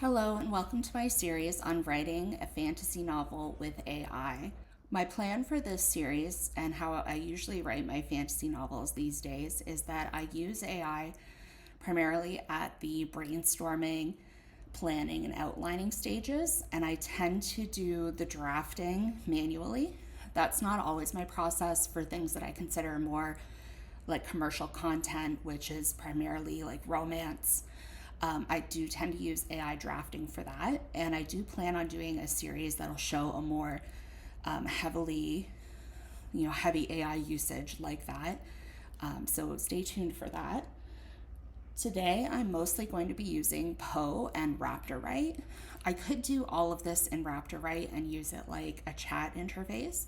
Hello, and welcome to my series on writing a fantasy novel with AI. My plan for this series and how I usually write my fantasy novels these days is that I use AI primarily at the brainstorming, planning, and outlining stages, and I tend to do the drafting manually. That's not always my process for things that I consider more like commercial content, which is primarily like romance. I do tend to use AI drafting for that, and I do plan on doing a series that'll show a more heavily, heavy AI usage like that. So stay tuned for that. Today, I'm mostly going to be using Poe and RaptorWrite. I could do all of this in RaptorWrite and use it like a chat interface,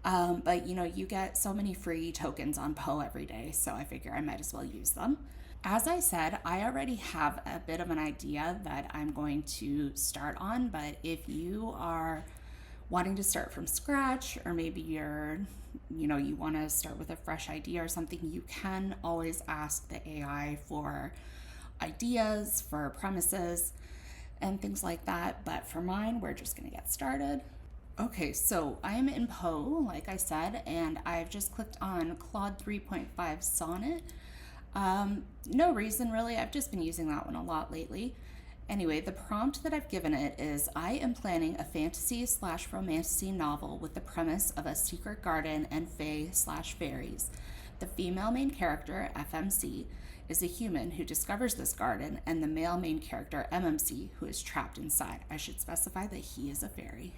but you get so many free tokens on Poe every day, so I figure I might as well use them. As I said, I already have a bit of an idea that I'm going to start on, but if you are wanting to start from scratch, or maybe you want to start with a fresh idea or something, you can always ask the AI for ideas, for premises, and things like that. But for mine, we're just going to get started. Okay, so I am in Poe, like I said, and I've just clicked on Claude 3.5 Sonnet. No reason really, I've just been using that one a lot lately. Anyway, the prompt that I've given it is I am planning a fantasy/romantasy novel with the premise of a secret garden and fae/fairies. The female main character, FMC, is a human who discovers this garden, and the male main character, MMC, who is trapped inside. I should specify that he is a fairy.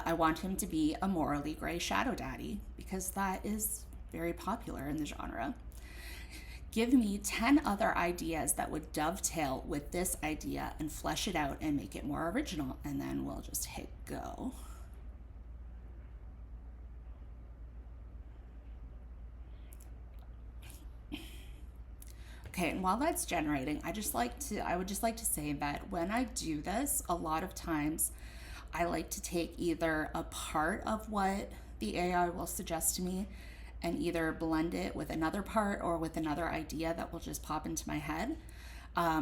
I want him to be a morally gray shadow daddy because that is very popular in the genre. Give me 10 other ideas that would dovetail with this idea and flesh it out and make it more original, and then we'll just hit go. Okay, and while that's generating, I would just like to say that when I do this, a lot of times I like to take either a part of what the AI will suggest to me and either blend it with another part or with another idea that will just pop into my head.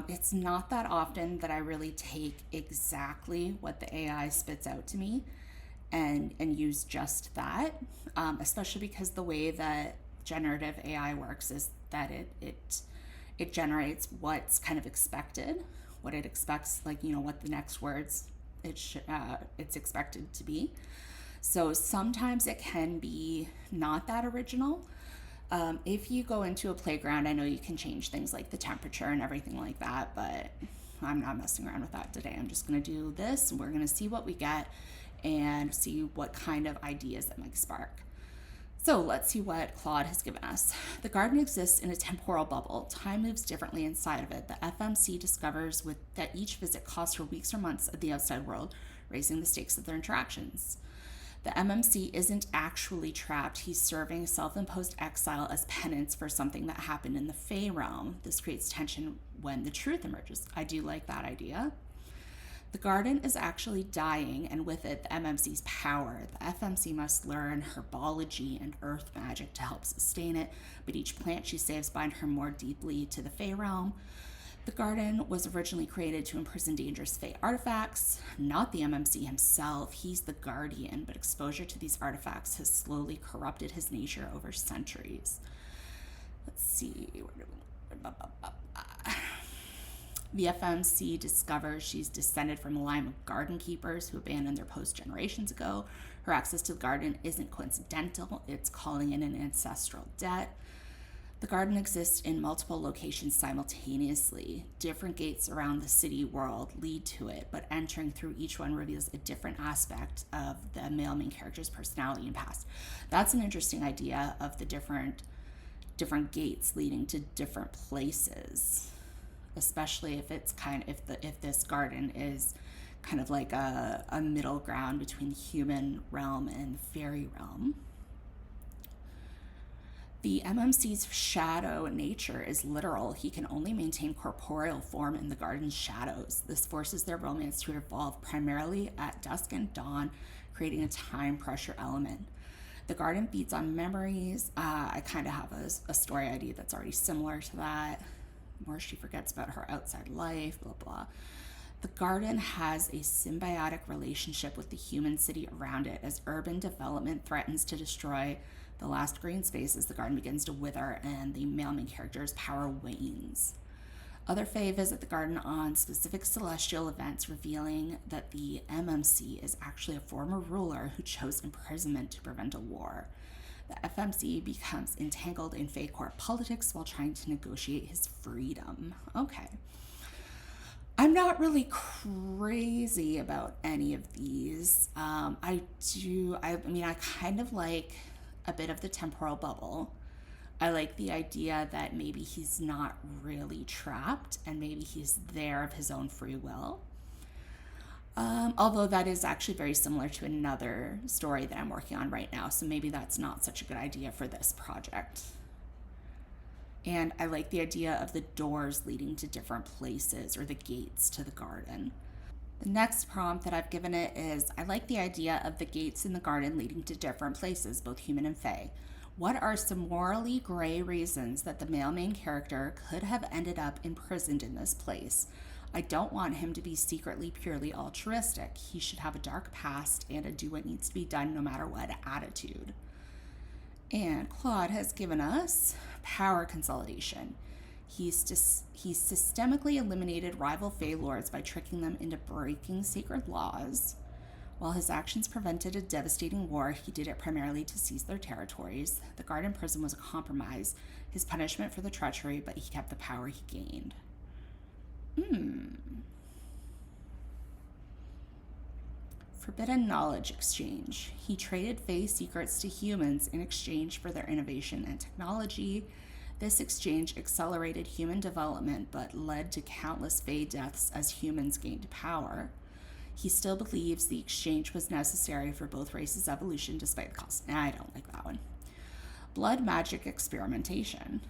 It's not that often that I really take exactly what the AI spits out to me and use just that, especially because the way that generative AI works is that it generates what's kind of expected, what it expects, like what the next words it's expected to be. So sometimes it can be not that original. If you go into a playground, I know you can change things like the temperature and everything like that, but I'm not messing around with that today. I'm just going to do this, and we're going to see what we get and see what kind of ideas that might spark. So let's see what Claude has given us. The garden exists in a temporal bubble. Time moves differently inside of it. The FMC discovers that each visit costs her weeks or months of the outside world, raising the stakes of their interactions. The MMC isn't actually trapped. He's serving self-imposed exile as penance for something that happened in the Fae realm. This creates tension when the truth emerges. I do like that idea. The garden is actually dying, and with it, the MMC's power. The FMC must learn herbology and earth magic to help sustain it, but each plant she saves binds her more deeply to the Fae realm. The garden was originally created to imprison dangerous Fae artifacts, not the MMC himself. He's the guardian, but exposure to these artifacts has slowly corrupted his nature over centuries. Let's see. The FMC discovers she's descended from a line of garden keepers who abandoned their post generations ago. Her access to the garden isn't coincidental, it's calling in an ancestral debt. The garden exists in multiple locations simultaneously. Different gates around the city world lead to it, but entering through each one reveals a different aspect of the male main character's personality and past. That's an interesting idea of the different gates leading to different places, especially if this garden is kind of like a middle ground between human realm and fairy realm. The MMC's shadow nature is literal. He can only maintain corporeal form in the garden's shadows. This forces their romance to evolve primarily at dusk and dawn, creating a time pressure element. The garden feeds on memories. I kind of have a story idea that's already similar to that, where she forgets about her outside life, blah, blah. The garden has a symbiotic relationship with the human city around it as urban development threatens to destroy the last green spaces. The garden begins to wither and the male main character's power wanes. Other Fae visit the garden on specific celestial events, revealing that the MMC is actually a former ruler who chose imprisonment to prevent a war. The FMC becomes entangled in Fae court politics while trying to negotiate his freedom. Okay. I'm not really crazy about any of these. I kind of like a bit of the temporal bubble. I like the idea that maybe he's not really trapped and maybe he's there of his own free will. Although that is actually very similar to another story that I'm working on right now, so maybe that's not such a good idea for this project. And I like the idea of the doors leading to different places, or the gates to the garden. The next prompt that I've given it is, I like the idea of the gates in the garden leading to different places, both human and fae. What are some morally gray reasons that the male main character could have ended up imprisoned in this place? I don't want him to be secretly purely altruistic. He should have a dark past and a do what needs to be done no matter what attitude. And Claude has given us power consolidation. He's systemically eliminated rival Fae lords by tricking them into breaking sacred laws. While his actions prevented a devastating war, he did it primarily to seize their territories. The garden prison was a compromise, his punishment for the treachery, but he kept the power he gained. Forbidden knowledge exchange. He traded Fae secrets to humans in exchange for their innovation and technology. This exchange accelerated human development but led to countless Fae deaths as humans gained power. He still believes the exchange was necessary for both races' evolution despite the cost. I don't like that one. Blood magic experimentation.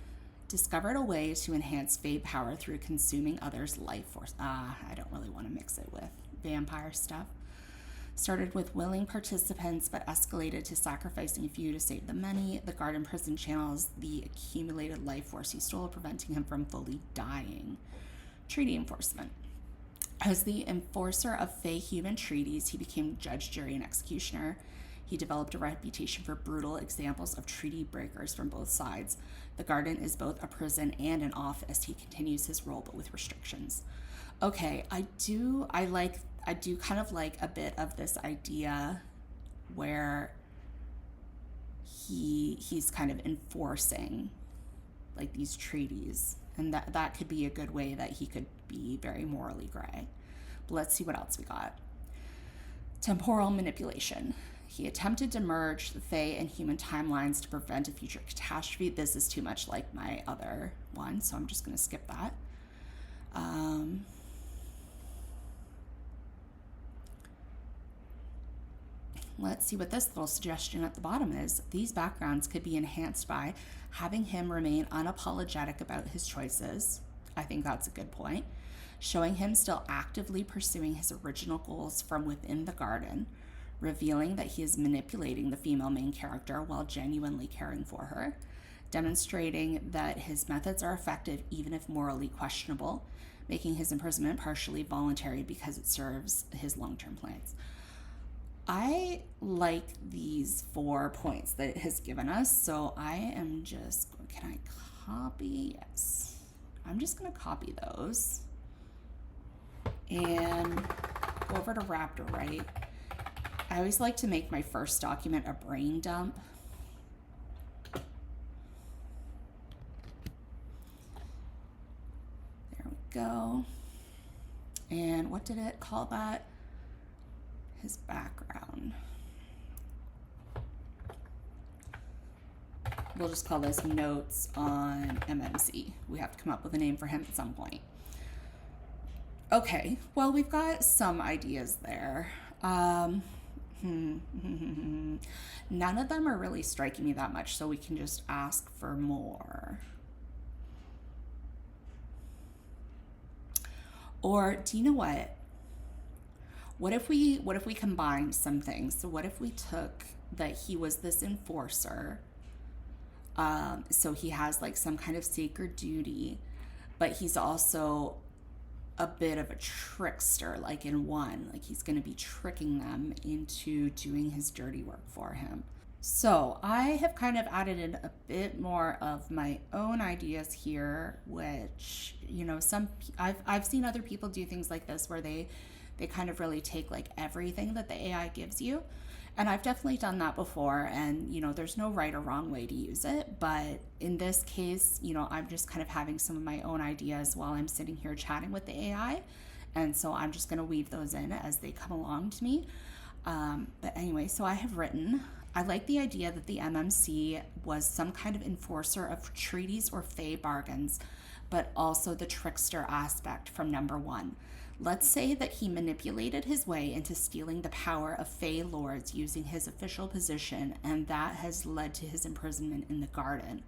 Discovered a way to enhance Fae power through consuming others' life force. I don't really want to mix it with vampire stuff. Started with willing participants but escalated to sacrificing a few to save the many. The garden prison channels the accumulated life force he stole, preventing him from fully dying. Treaty enforcement. As the enforcer of Fae human treaties, he became judge, jury, and executioner. He developed a reputation for brutal examples of treaty breakers from both sides. The garden is both a prison and an office. He continues his role, but with restrictions. Okay, I do kind of like a bit of this idea where he's kind of enforcing like these treaties, and that could be a good way that he could be very morally gray. But let's see what else we got. Temporal manipulation. He attempted to merge the Fae and human timelines to prevent a future catastrophe. This is too much like my other one, so I'm just going to skip that. Let's see what this little suggestion at the bottom is. These backgrounds could be enhanced by having him remain unapologetic about his choices. I think that's a good point. Showing him still actively pursuing his original goals from within the garden. Revealing that he is manipulating the female main character while genuinely caring for her. Demonstrating that his methods are effective even if morally questionable. Making his imprisonment partially voluntary because it serves his long-term plans. I like these 4 points that it has given us, so I am just, can I copy? Yes. I'm just going to copy those and go over to Raptor. I always like to make my first document a brain dump. There we go. And what did it call that? His background. We'll just call this notes on MMC. We have to come up with a name for him at some point. Okay, well, we've got some ideas there. None of them are really striking me that much, so we can just ask for more. Or, do you know what? What if we combined some things? So what if we took that he was this enforcer, so he has like some kind of sacred duty, but he's also a bit of a trickster, like in one, like he's going to be tricking them into doing his dirty work for him. So I have kind of added in a bit more of my own ideas here, which, I've seen other people do things like this where they kind of really take like everything that the AI gives you. And I've definitely done that before, and there's no right or wrong way to use it. But in this case, I'm just kind of having some of my own ideas while I'm sitting here chatting with the AI. And so I'm just going to weave those in as they come along to me. But anyway, so I like the idea that the MMC was some kind of enforcer of treaties or fey bargains, but also the trickster aspect from number one. Let's say that he manipulated his way into stealing the power of Fey lords using his official position, and that has led to his imprisonment in the garden.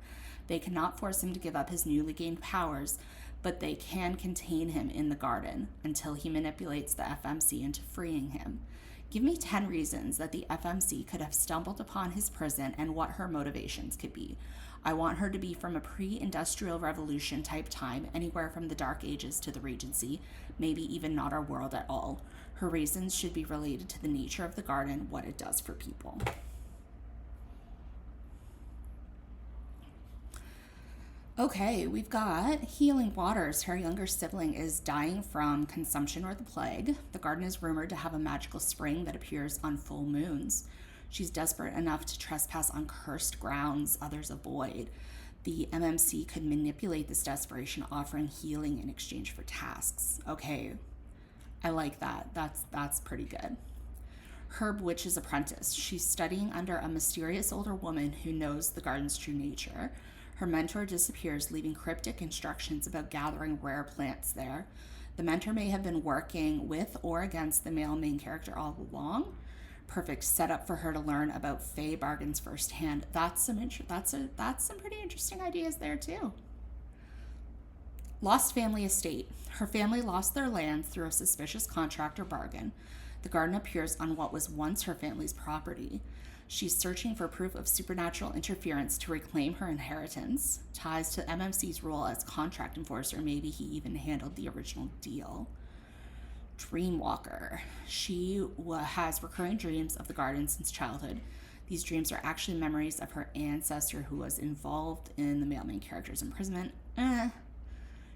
They cannot force him to give up his newly gained powers, but they can contain him in the garden until he manipulates the FMC into freeing him. Give me 10 reasons that the FMC could have stumbled upon his prison and what her motivations could be. I want her to be from a pre-industrial revolution type time, anywhere from the Dark Ages to the Regency, maybe even not our world at all. Her reasons should be related to the nature of the garden, what it does for people. Okay, we've got Healing Waters. Her younger sibling is dying from consumption or the plague. The garden is rumored to have a magical spring that appears on full moons. She's desperate enough to trespass on cursed grounds others avoid. The MMC could manipulate this desperation, offering healing in exchange for tasks. Okay, I like that. That's pretty good. Herb Witch's apprentice. She's studying under a mysterious older woman who knows the garden's true nature. Her mentor disappears, leaving cryptic instructions about gathering rare plants there. The mentor may have been working with or against the male main character all along. Perfect setup for her to learn about Fey bargains firsthand. That's some pretty interesting ideas there too. Lost family estate. Her family lost their land through a suspicious contract or bargain. The garden appears on what was once her family's property. She's searching for proof of supernatural interference to reclaim her inheritance. Ties to MMC's role as contract enforcer. Maybe he even handled the original deal. Dreamwalker. She has recurring dreams of the garden since childhood. These dreams are actually memories of her ancestor who was involved in the male main character's imprisonment.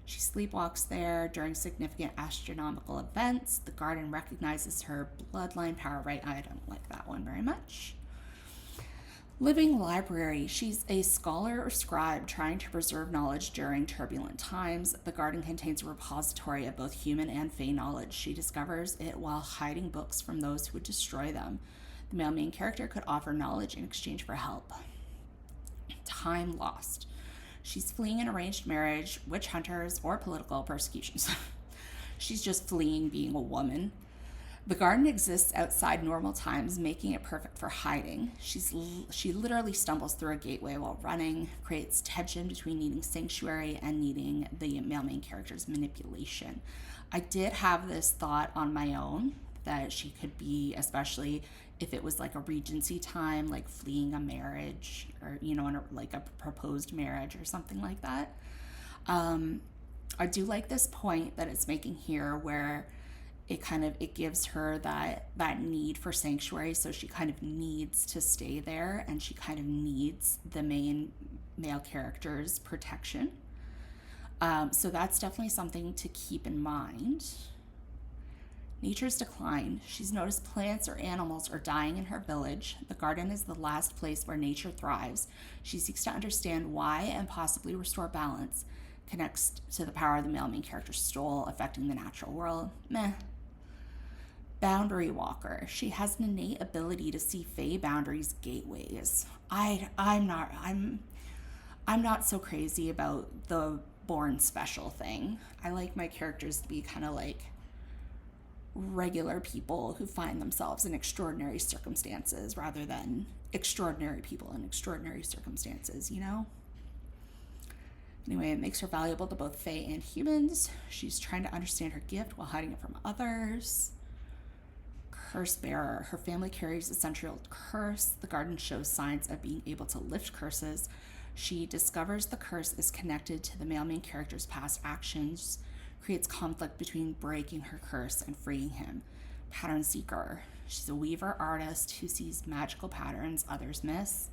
She sleepwalks there during significant astronomical events. The garden recognizes her bloodline power. Right, I don't like that one very much. Living library. She's a scholar or scribe trying to preserve knowledge during turbulent times. The garden contains a repository of both human and Fey knowledge. She discovers it while hiding books from those who would destroy them. The male main character could offer knowledge in exchange for help. Time lost. She's fleeing an arranged marriage, witch hunters, or political persecutions. She's just fleeing being a woman. The garden exists outside normal times, making it perfect for hiding. She literally stumbles through a gateway while running, creates tension between needing sanctuary and needing the male main character's manipulation. I did have this thought on my own that she could be, especially if it was like a regency time, like fleeing a marriage or, like a proposed marriage or something like that. I do like this point that it's making here where it gives her that need for sanctuary, so she kind of needs to stay there and she kind of needs the main male character's protection. So that's definitely something to keep in mind. Nature's decline. She's noticed plants or animals are dying in her village. The garden is the last place where nature thrives. She seeks to understand why and possibly restore balance. Connects to the power of the male main character's soul affecting the natural world. Meh. Boundary walker. She has an innate ability to see Fey boundaries gateways. I'm not so crazy about the born special thing. I like my characters to be kind of like regular people who find themselves in extraordinary circumstances rather than extraordinary people in extraordinary circumstances, Anyway, it makes her valuable to both Fae and humans. She's trying to understand her gift while hiding it from others. curse bearer. Her family carries a century-old curse. The garden shows signs of being able to lift curses. She discovers the curse is connected to the male main character's past actions, creates conflict between breaking her curse and freeing him. Pattern seeker. She's a weaver artist who sees magical patterns others miss.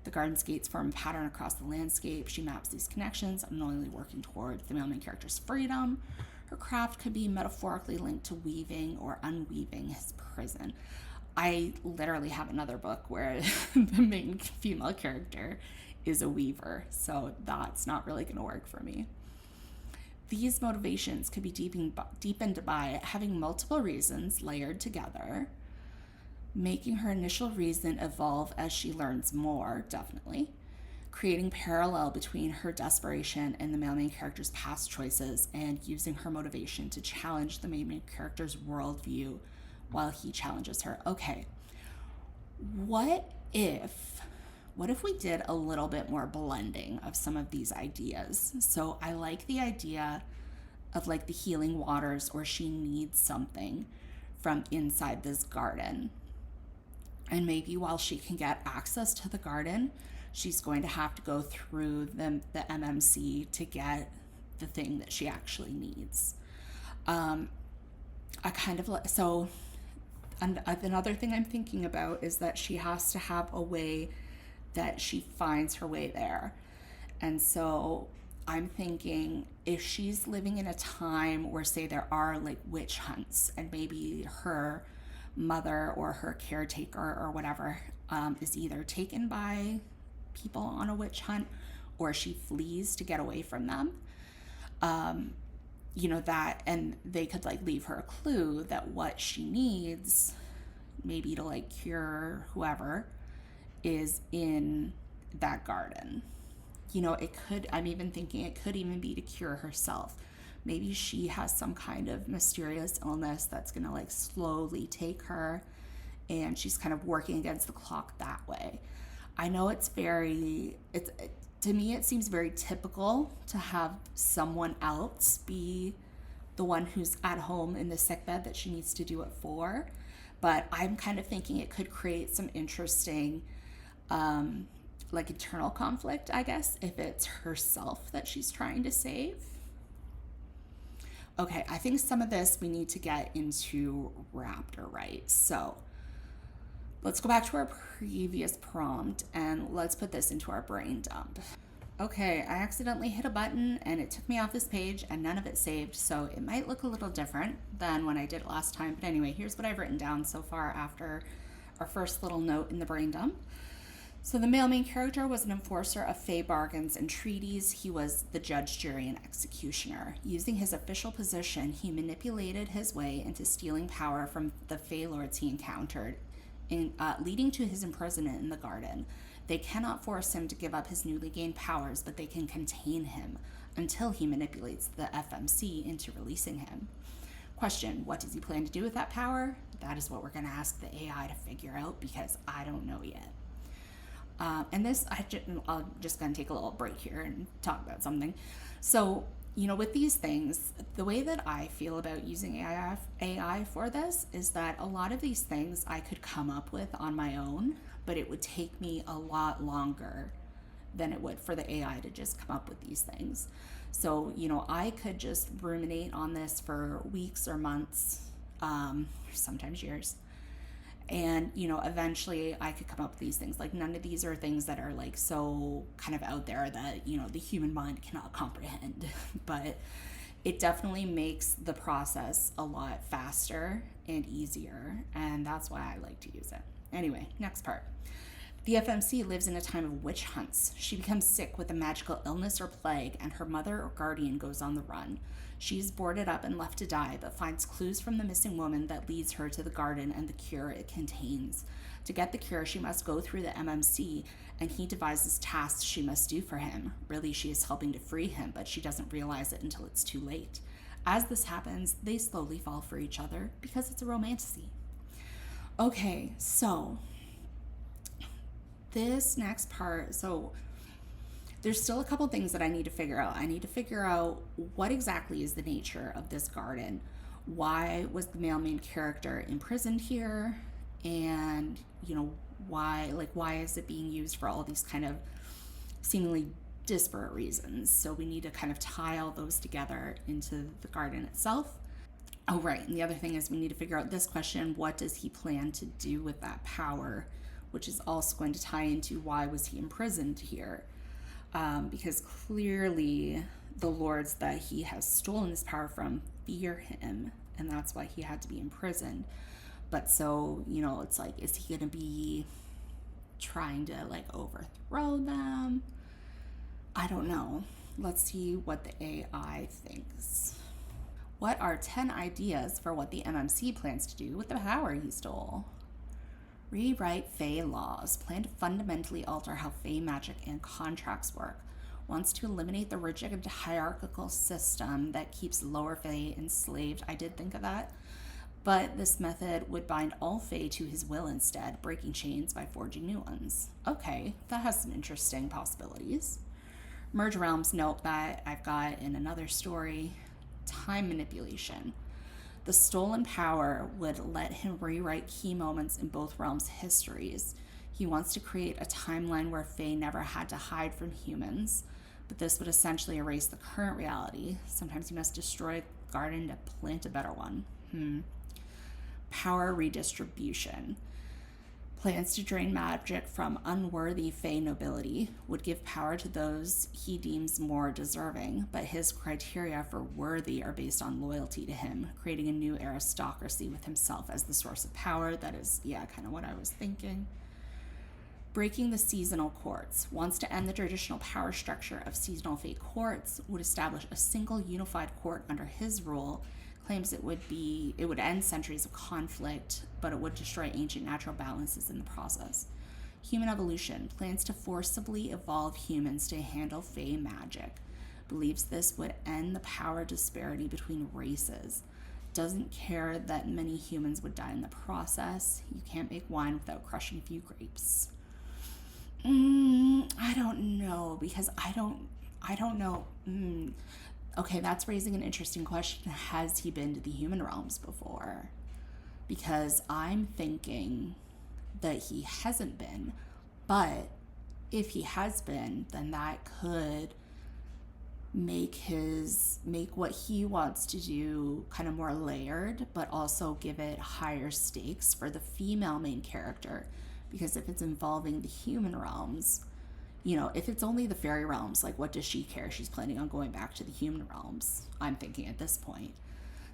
The garden's gates form a pattern across the landscape. She maps these connections, unknowingly working toward the male main character's freedom. Her craft could be metaphorically linked to weaving or unweaving his prison. I literally have another book where the main female character is a weaver, so that's not really going to work for me. These motivations could be deepened by having multiple reasons layered together, making her initial reason evolve as she learns more, definitely, creating parallel between her desperation and the male main character's past choices, and using her motivation to challenge the main character's worldview while he challenges her. Okay, what if we did a little bit more blending of some of these ideas? So I like the idea of like the healing waters, or she needs something from inside this garden. And maybe while she can get access to the garden, she's going to have to go through the MMC to get the thing that she actually needs. Another thing I'm thinking about is that she has to have a way that she finds her way there. And so I'm thinking, if she's living in a time where, say, there are like witch hunts, and maybe her mother or her caretaker or whatever is either taken by people on a witch hunt, or she flees to get away from them, that, and they could like leave her a clue that what she needs, maybe to like cure whoever, is in that garden. I'm even thinking it could even be to cure herself. Maybe she has some kind of mysterious illness that's going to like slowly take her, and she's kind of working against the clock that way. I know to me it seems very typical to have someone else be the one who's at home in the sickbed that she needs to do it for, but I'm kind of thinking it could create some interesting like internal conflict, I guess, if it's herself that she's trying to save. Okay, I think some of this we need to get into Raptor, right? So let's go back to our previous prompt and let's put this into our brain dump. Okay, I accidentally hit a button and it took me off this page and none of it saved, so it might look a little different than when I did it last time. But anyway, here's what I've written down so far after our first little note in the brain dump. So the male main character was an enforcer of fey bargains and treaties. He was the judge, jury, and executioner. Using his official position, he manipulated his way into stealing power from the fey lords he encountered, leading to his imprisonment in the garden. They cannot force him to give up his newly gained powers, but they can contain him until he manipulates the FMC into releasing him. Question, what does he plan to do with that power? That is what we're going to ask the AI to figure out, because I don't know yet. I'm just going to take a little break here and talk about something. So, with these things, the way that I feel about using AI for this is that a lot of these things I could come up with on my own, but it would take me a lot longer than it would for the AI to just come up with these things. So, I could just ruminate on this for weeks or months, sometimes years. And, eventually I could come up with these things. Like, none of these are things that are like so kind of out there that, the human mind cannot comprehend. But it definitely makes the process a lot faster and easier. And that's why I like to use it. Anyway, next part. The FMC lives in a time of witch hunts. She becomes sick with a magical illness or plague, and her mother or guardian goes on the run. She is boarded up and left to die, but finds clues from the missing woman that leads her to the garden and the cure it contains. To get the cure, she must go through the MMC, and he devises tasks she must do for him. Really, she is helping to free him, but she doesn't realize it until it's too late. As this happens, they slowly fall for each other because it's a romantasy. Okay, so this next part, there's still a couple things that I need to figure out. I need to figure out what exactly is the nature of this garden. Why was the male main character imprisoned here? And, why is it being used for all these kind of seemingly disparate reasons? So we need to kind of tie all those together into the garden itself. Oh, right. And the other thing is we need to figure out this question: what does he plan to do with that power? Which is also going to tie into why was he imprisoned here? Because clearly the lords that he has stolen this power from fear him, and that's why he had to be imprisoned. But so, it's like, is he going to be trying to overthrow them? I don't know. Let's see what the AI thinks. What are 10 ideas for what the MMC plans to do with the power he stole? Rewrite Fae laws. Plan to fundamentally alter how Fae magic and contracts work. Wants to eliminate the rigid hierarchical system that keeps lower Fae enslaved. I did think of that. But this method would bind all Fae to his will instead, breaking chains by forging new ones. Okay, that has some interesting possibilities. Merge realms. Note that I've got in another story. Time manipulation. The stolen power would let him rewrite key moments in both realms' histories. He wants to create a timeline where Fae never had to hide from humans, but this would essentially erase the current reality. Sometimes you must destroy a garden to plant a better one. Power redistribution. Plans to drain magic from unworthy Fae nobility, would give power to those he deems more deserving, but his criteria for worthy are based on loyalty to him, creating a new aristocracy with himself as the source of power. That is, kind of what I was thinking. Breaking the seasonal courts. Wants to end the traditional power structure of seasonal Fae courts, would establish a single unified court under his rule. Claims it would end centuries of conflict, but it would destroy ancient natural balances in the process. Human evolution. Plans to forcibly evolve humans to handle Fae magic. Believes this would end the power disparity between races. Doesn't care that many humans would die in the process. You can't make wine without crushing a few grapes. I don't know, because I don't know. Okay, that's raising an interesting question. Has he been to the human realms before? Because I'm thinking that he hasn't been. But if he has been, then that could make what he wants to do kind of more layered, but also give it higher stakes for the female main character. Because if it's involving the human realms, if it's only the fairy realms, what does she care? She's planning on going back to the human realms, I'm thinking at this point.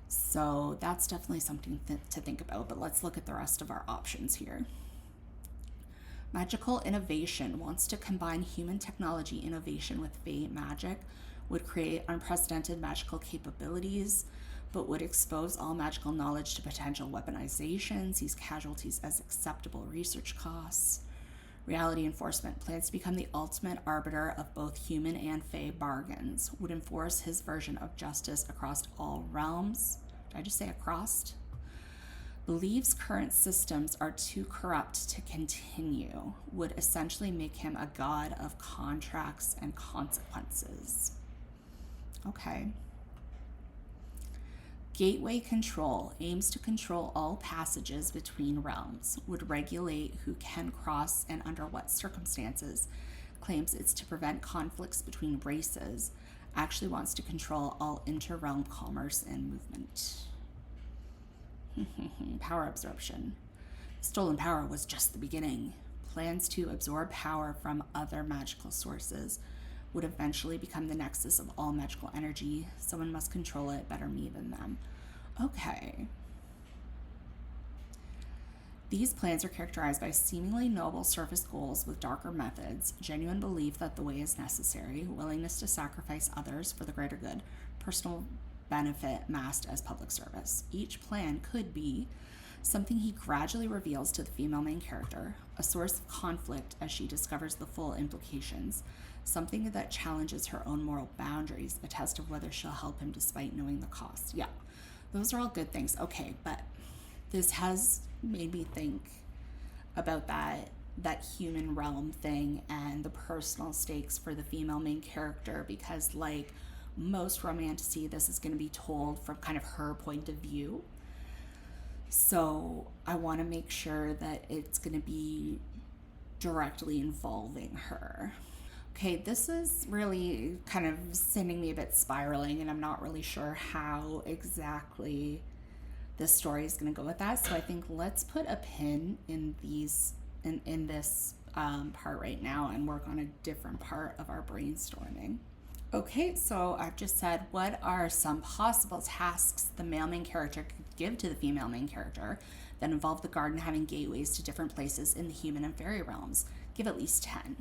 So that's definitely something to think about, but let's look at the rest of our options here. Magical innovation. Wants to combine human technology innovation with Fae magic, would create unprecedented magical capabilities, but would expose all magical knowledge to potential weaponizations, sees casualties as acceptable research costs. Reality enforcement. Plans to become the ultimate arbiter of both human and Fae bargains. Would enforce his version of justice across all realms. Did I just say across? Believes current systems are too corrupt to continue. Would essentially make him a god of contracts and consequences. Okay. Gateway control. Aims to control all passages between realms. Would regulate who can cross and under what circumstances. Claims it's to prevent conflicts between races. Actually wants to control all inter-realm commerce and movement. Power absorption. Stolen power was just the beginning. Plans to absorb power from other magical sources. Would eventually become the nexus of all magical energy. Someone must control it, better me than them. Okay. These plans are characterized by seemingly noble surface goals with darker methods, genuine belief that the way is necessary, willingness to sacrifice others for the greater good, personal benefit masked as public service. Each plan could be something he gradually reveals to the female main character, a source of conflict as she discovers the full implications, something that challenges her own moral boundaries, a test of whether she'll help him despite knowing the cost. Yeah, those are all good things. Okay, but this has made me think about that human realm thing and the personal stakes for the female main character, because most romantasy, this is going to be told from kind of her point of view. So I want to make sure that it's going to be directly involving her. Okay, this is really kind of sending me a bit spiraling, and I'm not really sure how exactly this story is going to go with that. So I think let's put a pin in this part right now and work on a different part of our brainstorming. Okay, so I've just said, what are some possible tasks the male main character could give to the female main character that involve the garden having gateways to different places in the human and fairy realms? Give at least 10.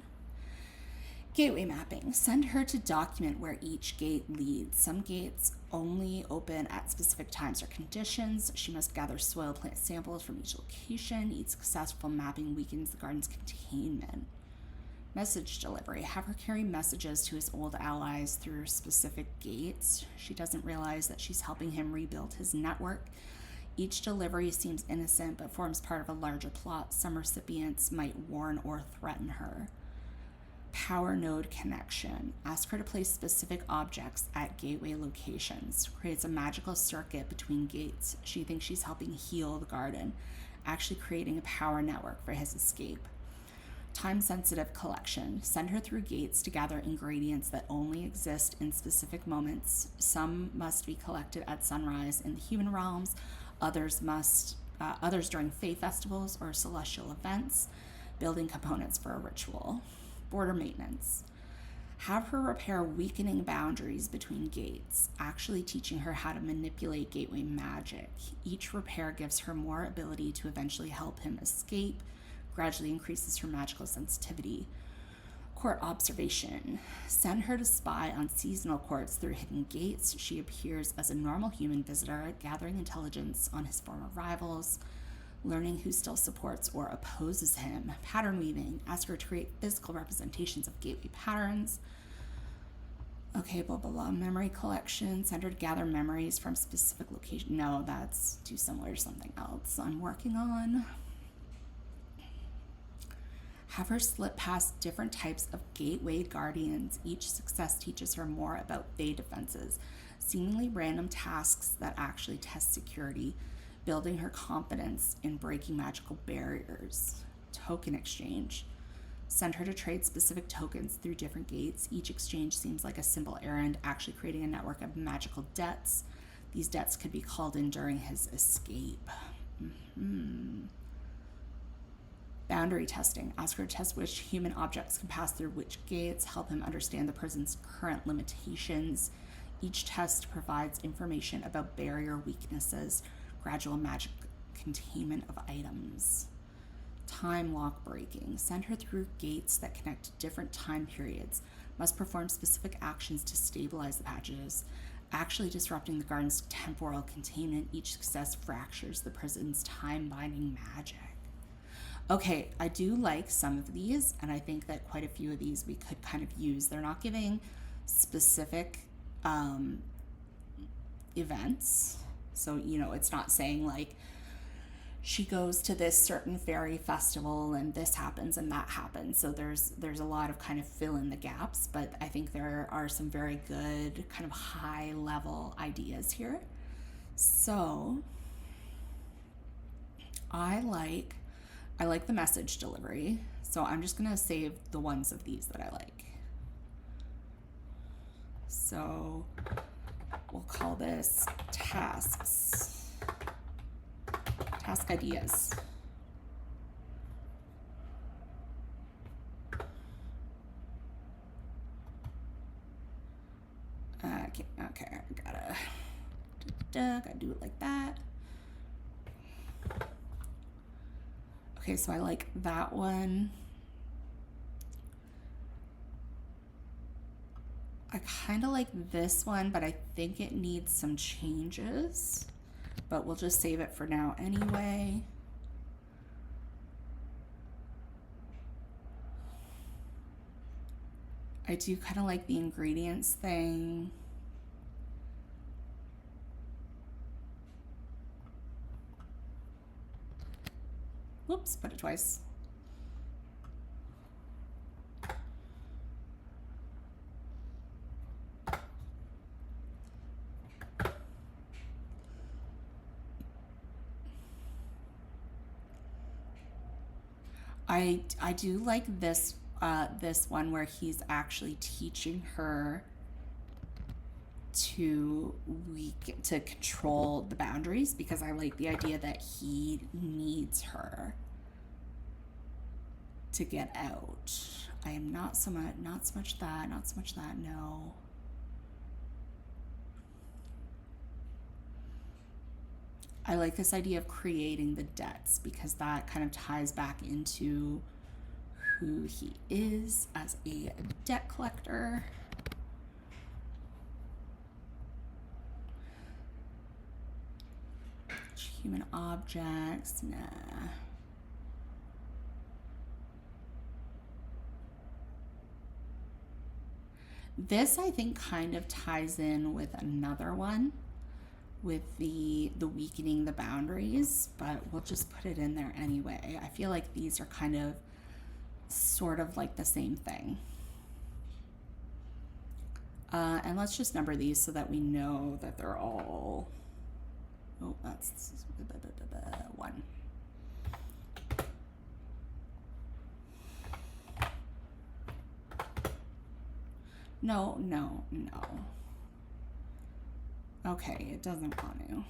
Gateway mapping. Send her to document where each gate leads. Some gates only open at specific times or conditions. She must gather soil plant samples from each location. Each successful mapping weakens the garden's containment. Message delivery. Have her carry messages to his old allies through specific gates. She doesn't realize that she's helping him rebuild his network. Each delivery seems innocent but forms part of a larger plot. Some recipients might warn or threaten her. Power node connection. Ask her to place specific objects at gateway locations. Creates a magical circuit between gates. She thinks she's helping heal the garden, actually creating a power network for his escape. Time-sensitive collection. Send her through gates to gather ingredients that only exist in specific moments. Some must be collected at sunrise in the human realms. Others during Fae festivals or celestial events. Building components for a ritual. Border maintenance. Have her repair weakening boundaries between gates, actually teaching her how to manipulate gateway magic. Each repair gives her more ability to eventually help him escape, gradually increases her magical sensitivity. Court observation. Send her to spy on seasonal courts through hidden gates. She appears as a normal human visitor, gathering intelligence on his former rivals, learning who still supports or opposes him. Pattern weaving. Ask her to create physical representations of gateway patterns. Okay, blah, blah, blah. Memory collection. Send her to gather memories from specific locations. No, that's too similar to something else I'm working on. Have her slip past different types of gateway guardians. Each success teaches her more about Fae defenses, seemingly random tasks that actually test security, building her confidence in breaking magical barriers. Token exchange. Send her to trade specific tokens through different gates. Each exchange seems like a simple errand, actually creating a network of magical debts. These debts could be called in during his escape. Boundary testing. Ask her to test which human objects can pass through which gates, help him understand the prison's current limitations. Each test provides information about barrier weaknesses, gradual magic containment of items. Time lock breaking. Send her through gates that connect to different time periods. Must perform specific actions to stabilize the patches, actually disrupting the garden's temporal containment. Each success fractures the prison's time-binding magic. Okay, I do like some of these, and I think that quite a few of these we could kind of use. They're not giving specific events. So, it's not saying like she goes to this certain fairy festival and this happens and that happens. So there's a lot of kind of fill in the gaps, but I think there are some very good kind of high level ideas here. So I like the message delivery. So I'm just going to save the ones of these that I like. So we'll call this tasks. Task ideas. Okay, gotta do it like that. Okay, so I like that one. I kind of like this one, but I think it needs some changes. But we'll just save it for now anyway. I do kind of like the ingredients thing. Whoops, put it twice. I do like this one where he's actually teaching her to to control the boundaries, because I like the idea that he needs her to get out. I am not so much that, no. I like this idea of creating the debts, because that kind of ties back into who he is as a debt collector. Human objects, nah. This, I think, kind of ties in with another one with the weakening the boundaries, but we'll just put it in there anyway. I feel like these are kind of sort of like the same thing. And let's just number these so that we know that they're all, oh, that's 1. No. Okay, it doesn't want to.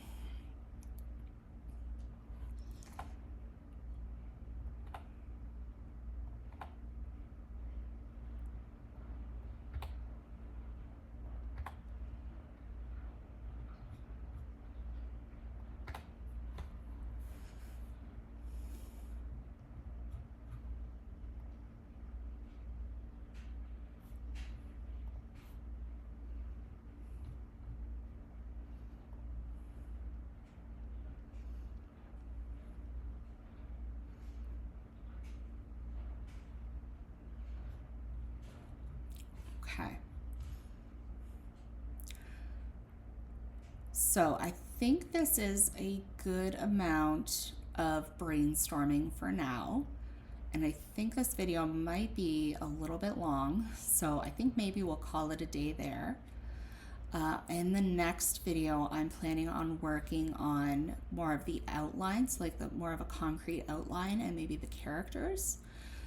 Okay. So I think this is a good amount of brainstorming for now. And I think this video might be a little bit long, so I think maybe we'll call it a day there. In the next video, I'm planning on working on more of the outlines, like more of a concrete outline, and maybe the characters.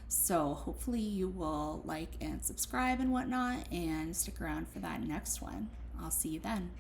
So hopefully you will like and subscribe and whatnot, and stick around for that next one. I'll see you then.